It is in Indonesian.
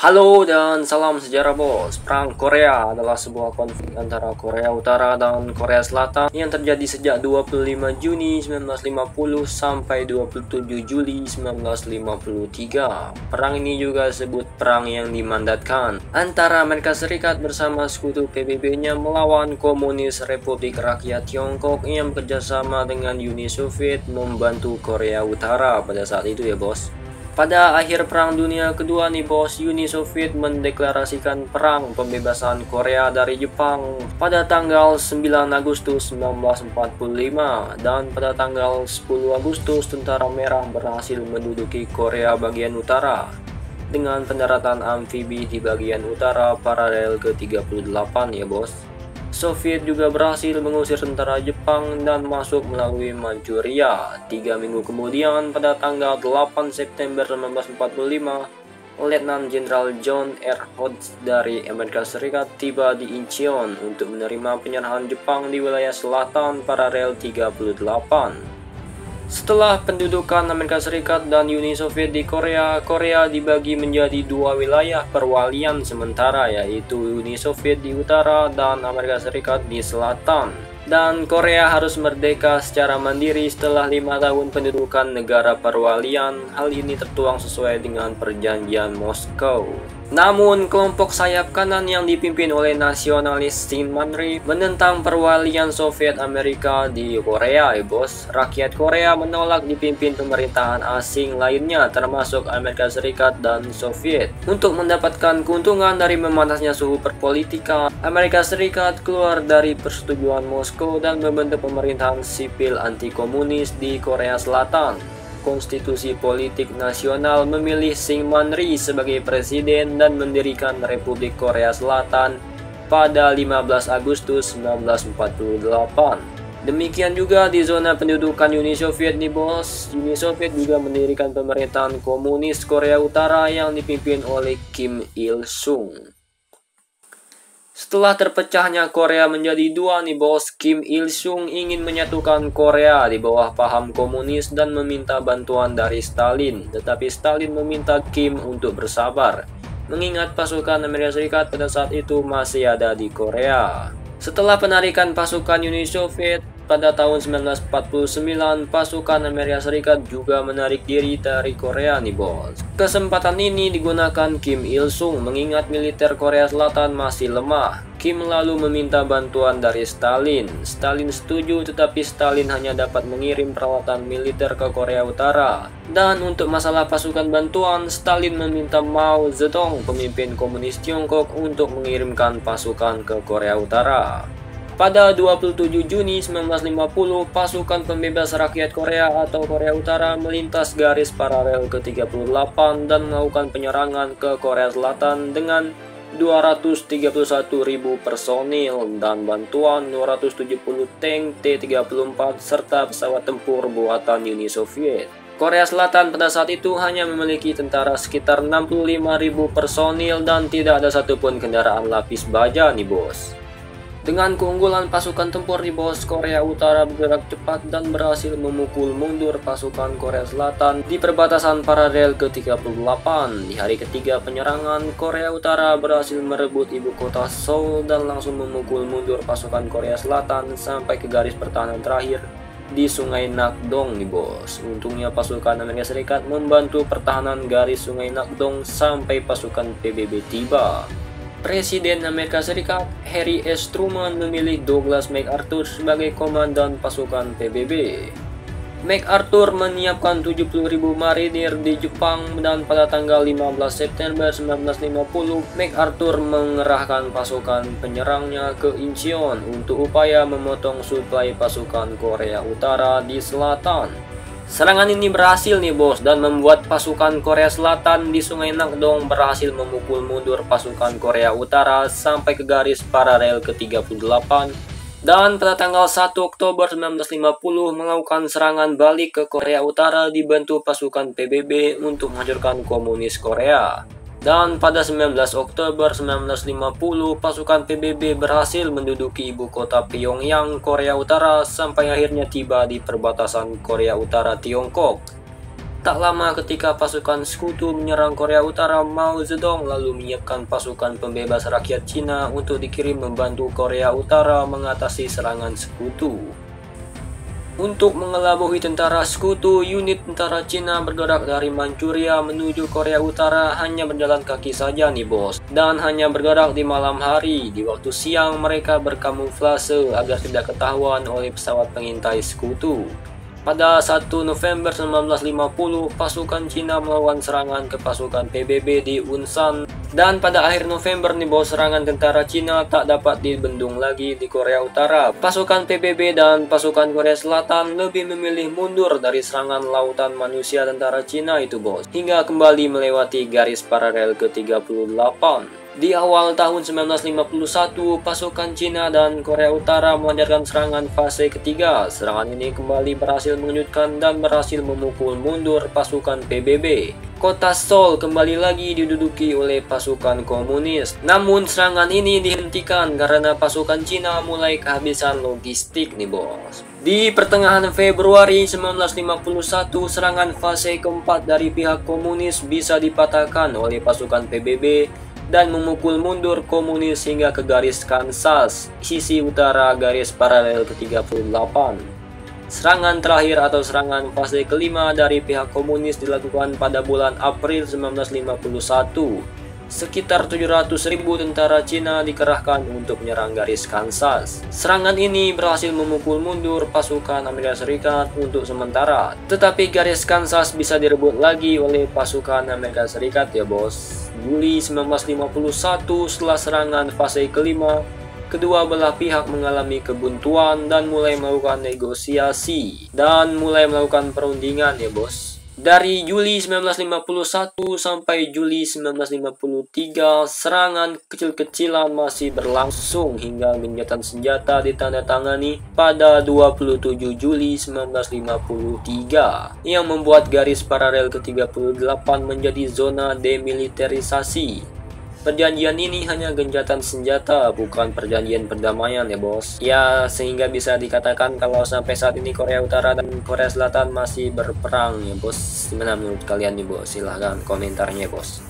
Halo dan salam sejarah bos. Perang Korea adalah sebuah konflik antara Korea Utara dan Korea Selatan yang terjadi sejak 25 Juni 1950 sampai 27 Juli 1953. Perang ini juga disebut perang yang dimandatkan antara Amerika Serikat bersama sekutu PBB-nya melawan Komunis Republik Rakyat Tiongkok yang bekerjasama dengan Uni Soviet membantu Korea Utara pada saat itu ya bos. Pada akhir Perang Dunia Kedua nih bos, Uni Soviet mendeklarasikan perang pembebasan Korea dari Jepang pada tanggal 9 Agustus 1945 dan pada tanggal 10 Agustus Tentara Merah berhasil menduduki Korea bagian utara dengan pendaratan amfibi di bagian utara paralel ke-38 ya bos. Soviet juga berhasil mengusir tentara Jepang dan masuk melalui Manchuria. 3 minggu kemudian, pada tanggal 8 September 1945, Letnan Jenderal John R. Hodge dari Amerika Serikat tiba di Incheon untuk menerima penyerahan Jepang di wilayah selatan paralel 38. Setelah pendudukan Amerika Serikat dan Uni Soviet di Korea, Korea dibagi menjadi dua wilayah perwalian sementara, yaitu Uni Soviet di utara dan Amerika Serikat di selatan. Dan Korea harus merdeka secara mandiri setelah 5 tahun pendudukan negara perwalian. Hal ini tertuang sesuai dengan perjanjian Moskow. Namun, kelompok sayap kanan yang dipimpin oleh nasionalis Shin Man-ri menentang perwalian Soviet Amerika di Korea, bos. Rakyat Korea menolak dipimpin pemerintahan asing lainnya, termasuk Amerika Serikat dan Soviet. Untuk mendapatkan keuntungan dari memanasnya suhu perpolitikan, Amerika Serikat keluar dari persetujuan Moskow dan membentuk pemerintahan sipil anti-komunis di Korea Selatan. Konstitusi politik nasional memilih Shin Man-ri sebagai presiden dan mendirikan Republik Korea Selatan pada 15 Agustus 1948. Demikian juga di zona pendudukan Uni Soviet nih bos. Uni Soviet juga mendirikan pemerintahan komunis Korea Utara yang dipimpin oleh Kim Il-sung. Setelah terpecahnya Korea menjadi dua nih bos, Kim Il-sung ingin menyatukan Korea di bawah paham komunis dan meminta bantuan dari Stalin. Tetapi Stalin meminta Kim untuk bersabar, mengingat pasukan Amerika Serikat pada saat itu masih ada di Korea. Setelah penarikan pasukan Uni Soviet pada tahun 1949, pasukan Amerika Serikat juga menarik diri dari Korea nih bos. Kesempatan ini digunakan Kim Il-sung mengingat militer Korea Selatan masih lemah. Kim lalu meminta bantuan dari Stalin. Stalin setuju, tetapi Stalin hanya dapat mengirim peralatan militer ke Korea Utara. Dan untuk masalah pasukan bantuan, Stalin meminta Mao Zedong, pemimpin komunis Tiongkok, untuk mengirimkan pasukan ke Korea Utara. Pada 27 Juni 1950, pasukan pembebas rakyat Korea atau Korea Utara melintas garis paralel ke-38 dan melakukan penyerangan ke Korea Selatan dengan 231.000 personil dan bantuan 270 tank T-34 serta pesawat tempur buatan Uni Soviet. Korea Selatan pada saat itu hanya memiliki tentara sekitar 65.000 personil dan tidak ada satupun kendaraan lapis baja nih bos. Dengan keunggulan pasukan tempur di bos, Korea Utara bergerak cepat dan berhasil memukul mundur pasukan Korea Selatan di perbatasan paralel ke-38. Di hari ketiga penyerangan, Korea Utara berhasil merebut ibu kota Seoul dan langsung memukul mundur pasukan Korea Selatan sampai ke garis pertahanan terakhir di Sungai Nakdong nih bos. Untungnya pasukan Amerika Serikat membantu pertahanan garis Sungai Nakdong sampai pasukan PBB tiba. Presiden Amerika Serikat Harry S. Truman memilih Douglas MacArthur sebagai komandan pasukan PBB. MacArthur menyiapkan 70.000 marinir di Jepang dan pada tanggal 15 September 1950, MacArthur mengerahkan pasukan penyerangnya ke Incheon untuk upaya memotong suplai pasukan Korea Utara di selatan. Serangan ini berhasil nih bos dan membuat pasukan Korea Selatan di Sungai Nakdong berhasil memukul mundur pasukan Korea Utara sampai ke garis paralel ke-38 dan pada tanggal 1 Oktober 1950 melakukan serangan balik ke Korea Utara dibantu pasukan PBB untuk menghancurkan komunis Korea. Dan pada 19 Oktober 1950, pasukan PBB berhasil menduduki ibu kota Pyongyang, Korea Utara, sampai akhirnya tiba di perbatasan Korea Utara Tiongkok. Tak lama ketika pasukan sekutu menyerang Korea Utara, Mao Zedong lalu menyiapkan pasukan pembebas rakyat Cina untuk dikirim membantu Korea Utara mengatasi serangan sekutu. Untuk mengelabui tentara sekutu, unit tentara Cina bergerak dari Manchuria menuju Korea Utara hanya berjalan kaki saja nih bos. Dan hanya bergerak di malam hari. Di waktu siang mereka berkamuflase agar tidak ketahuan oleh pesawat pengintai sekutu. Pada 1 November 1950, pasukan Cina melawan serangan ke pasukan PBB di Unsan. Dan pada akhir November nih bos, serangan tentara Cina tak dapat dibendung lagi di Korea Utara. Pasukan PBB dan pasukan Korea Selatan lebih memilih mundur dari serangan lautan manusia tentara Cina itu bos, hingga kembali melewati garis paralel ke-38. Di awal tahun 1951, pasukan Cina dan Korea Utara melancarkan serangan fase ketiga. Serangan ini kembali berhasil mengejutkan dan berhasil memukul mundur pasukan PBB. Kota Seoul kembali lagi diduduki oleh pasukan komunis. Namun serangan ini dihentikan karena pasukan Cina mulai kehabisan logistik nih bos. Di pertengahan Februari 1951, serangan fase keempat dari pihak komunis bisa dipatahkan oleh pasukan PBB dan memukul mundur komunis hingga ke garis Kansas, sisi utara garis paralel ke-38. Serangan terakhir atau serangan fase kelima dari pihak komunis dilakukan pada bulan April 1951. Sekitar 700.000 tentara Cina dikerahkan untuk menyerang garis Kansas. Serangan ini berhasil memukul mundur pasukan Amerika Serikat untuk sementara. Tetapi garis Kansas bisa direbut lagi oleh pasukan Amerika Serikat ya bos. Juli 1951, setelah serangan fase kelima, kedua belah pihak mengalami kebuntuan dan mulai melakukan negosiasi dan mulai melakukan perundingan ya bos. Dari Juli 1951 sampai Juli 1953, serangan kecil-kecilan masih berlangsung hingga gencatan senjata ditandatangani pada 27 Juli 1953 yang membuat garis paralel ke-38 menjadi zona demilitarisasi. Perjanjian ini hanya gencatan senjata, bukan perjanjian perdamaian ya bos. Ya, sehingga bisa dikatakan kalau sampai saat ini Korea Utara dan Korea Selatan masih berperang ya bos. Gimana menurut kalian nih bos? Silahkan komentarnya bos.